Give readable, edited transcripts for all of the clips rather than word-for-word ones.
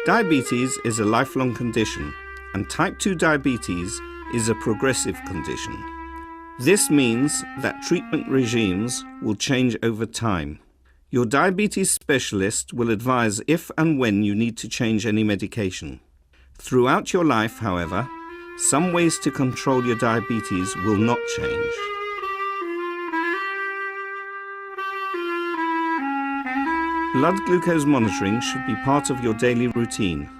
Diabetes is a lifelong condition, and type 2 diabetes is a progressive condition. This means that treatment regimes will change over time. Your diabetes specialist will advise if and when you need to change any medication. Throughout your life, however, some ways to control your diabetes will not change. Blood glucose monitoring should be part of your daily routine.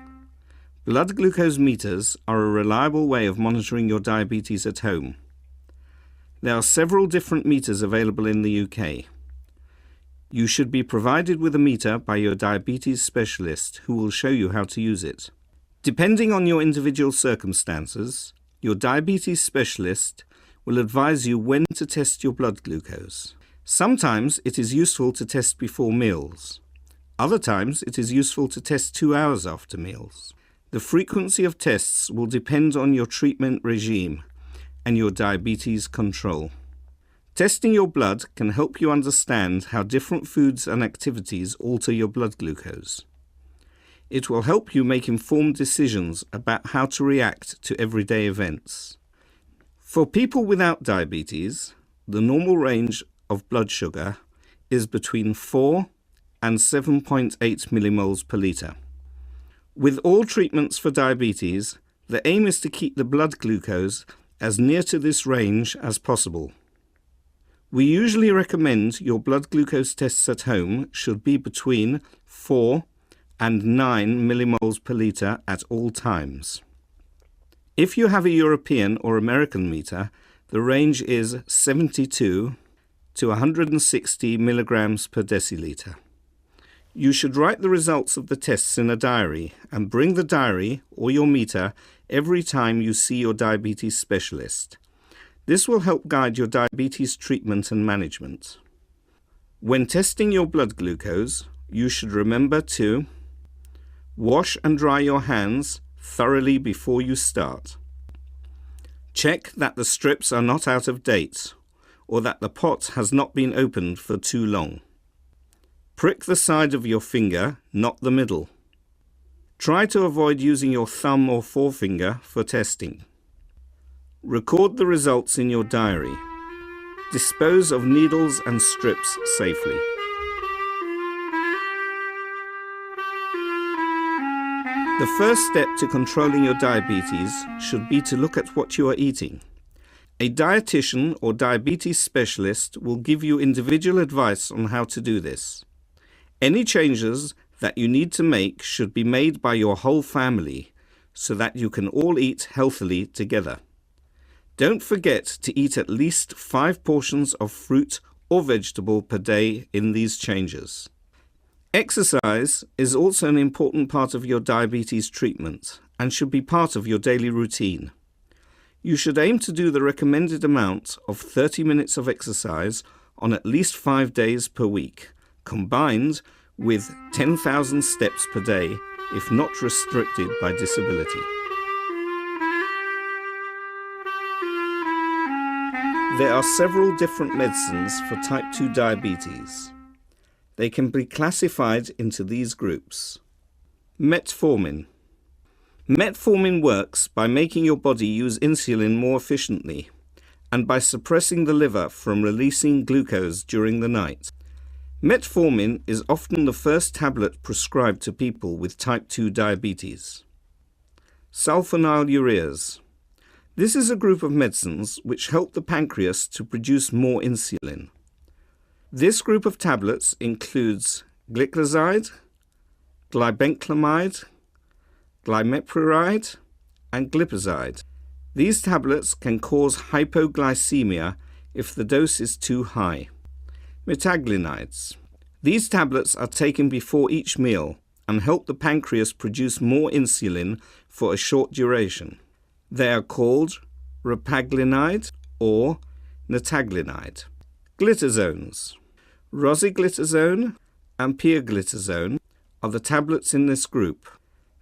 Blood glucose meters are a reliable way of monitoring your diabetes at home. There are several different meters available in the UK. You should be provided with a meter by your diabetes specialist who will show you how to use it. Depending on your individual circumstances, your diabetes specialist will advise you when to test your blood glucose. Sometimes it is useful to test before meals. Other times it is useful to test 2 hours after meals. The frequency of tests will depend on your treatment regime and your diabetes control. Testing your blood can help you understand how different foods and activities alter your blood glucose. It will help you make informed decisions about how to react to everyday events. For people without diabetes, the normal range of blood sugar is between 4 and 7.8 millimoles per litre. With all treatments for diabetes, the aim is to keep the blood glucose as near to this range as possible. We usually recommend your blood glucose tests at home should be between 4 and 9 millimoles per litre at all times. If you have a European or American meter, the range is 72 to 160 milligrams per decilitre. You should write the results of the tests in a diary and bring the diary or your meter every time you see your diabetes specialist. This will help guide your diabetes treatment and management. When testing your blood glucose, you should remember to wash and dry your hands thoroughly before you start. Check that the strips are not out of date or that the pot has not been opened for too long. Prick the side of your finger, not the middle. Try to avoid using your thumb or forefinger for testing. Record the results in your diary. Dispose of needles and strips safely. The first step to controlling your diabetes should be to look at what you are eating. A dietitian or diabetes specialist will give you individual advice on how to do this. Any changes that you need to make should be made by your whole family so that you can all eat healthily together. Don't forget to eat at least 5 portions of fruit or vegetable per day in these changes. Exercise is also an important part of your diabetes treatment and should be part of your daily routine. You should aim to do the recommended amount of 30 minutes of exercise on at least 5 days per week, combined with 10,000 steps per day if not restricted by disability. There are several different medicines for type 2 diabetes. They can be classified into these groups. Metformin. Metformin works by making your body use insulin more efficiently and by suppressing the liver from releasing glucose during the night. Metformin is often the first tablet prescribed to people with type 2 diabetes. Sulfonylureas. This is a group of medicines which help the pancreas to produce more insulin. This group of tablets includes gliclazide, glibenclamide, glimepiride, and glipizide. These tablets can cause hypoglycemia if the dose is too high. Metaglinides. These tablets are taken before each meal and help the pancreas produce more insulin for a short duration. They are called repaglinide or nataglinide. Glitazones. Rosiglitazone and pioglitazone are the tablets in this group.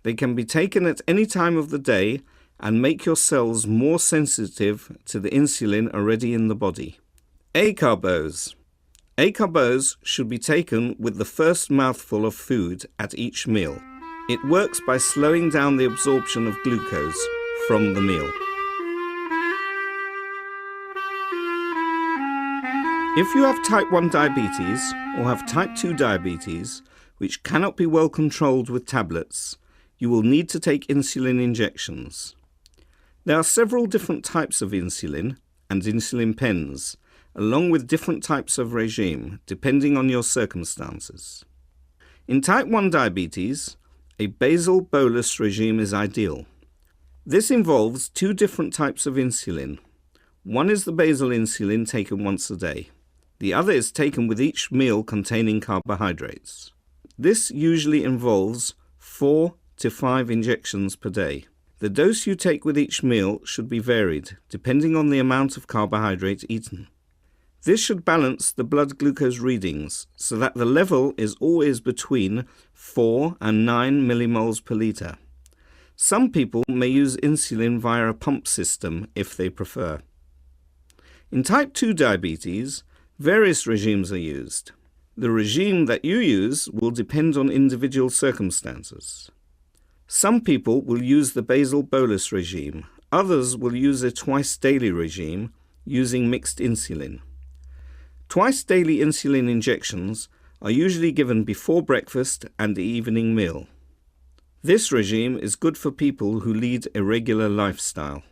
They can be taken at any time of the day and make your cells more sensitive to the insulin already in the body. Acarbose. Acarbose should be taken with the first mouthful of food at each meal. It works by slowing down the absorption of glucose from the meal. If you have type 1 diabetes or have type 2 diabetes, which cannot be well controlled with tablets, you will need to take insulin injections. There are several different types of insulin and insulin pens, along with different types of regime, depending on your circumstances. In type 1 diabetes, a basal bolus regime is ideal. This involves two different types of insulin. One is the basal insulin taken once a day. The other is taken with each meal containing carbohydrates. This usually involves 4 to 5 injections per day. The dose you take with each meal should be varied, depending on the amount of carbohydrate eaten. This should balance the blood glucose readings so that the level is always between 4 and 9 millimoles per litre. Some people may use insulin via a pump system if they prefer. In type 2 diabetes, various regimes are used. The regime that you use will depend on individual circumstances. Some people will use the basal bolus regime. Others will use a twice-daily regime using mixed insulin. Twice-daily insulin injections are usually given before breakfast and the evening meal. This regime is good for people who lead a regular lifestyle.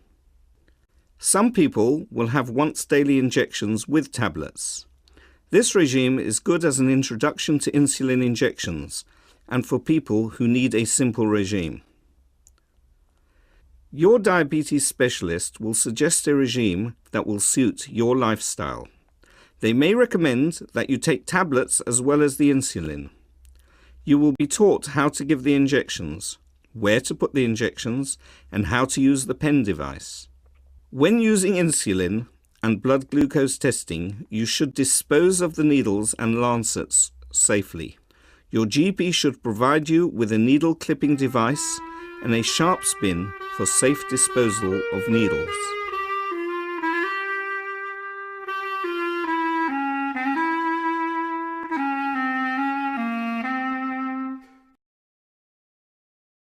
Some people will have once-daily injections with tablets. This regime is good as an introduction to insulin injections and for people who need a simple regime. Your diabetes specialist will suggest a regime that will suit your lifestyle. They may recommend that you take tablets as well as the insulin. You will be taught how to give the injections, where to put the injections, and how to use the pen device. When using insulin and blood glucose testing, you should dispose of the needles and lancets safely. Your GP should provide you with a needle clipping device and a sharp spin for safe disposal of needles.